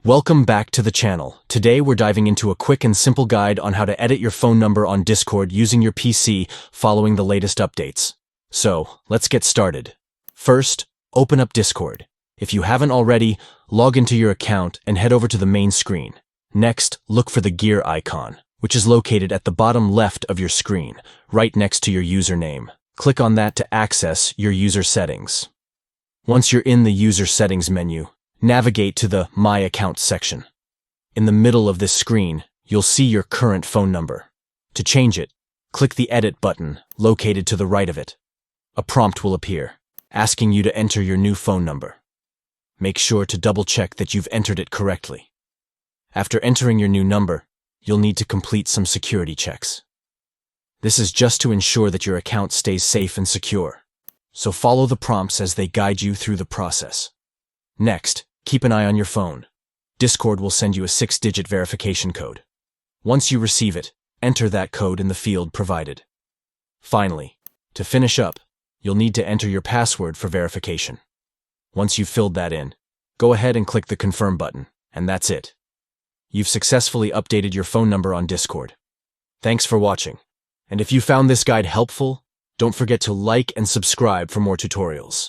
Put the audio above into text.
Welcome back to the channel. Today we're diving into a quick and simple guide on how to edit your phone number on Discord using your PC following the latest updates. So, let's get started. First, open up Discord. If you haven't already, log into your account and head over to the main screen. Next, look for the gear icon, which is located at the bottom left of your screen, right next to your username. Click on that to access your user settings. Once you're in the user settings menu, navigate to the My Account section. In the middle of this screen, you'll see your current phone number. To change it, click the Edit button located to the right of it. A prompt will appear, asking you to enter your new phone number. Make sure to double-check that you've entered it correctly. After entering your new number, you'll need to complete some security checks. This is just to ensure that your account stays safe and secure. So follow the prompts as they guide you through the process. Next, keep an eye on your phone. Discord will send you a 6-digit verification code. Once you receive it, enter that code in the field provided. Finally, to finish up, you'll need to enter your password for verification. Once you've filled that in, go ahead and click the Confirm button, and that's it. You've successfully updated your phone number on Discord. Thanks for watching. And if you found this guide helpful, don't forget to like and subscribe for more tutorials.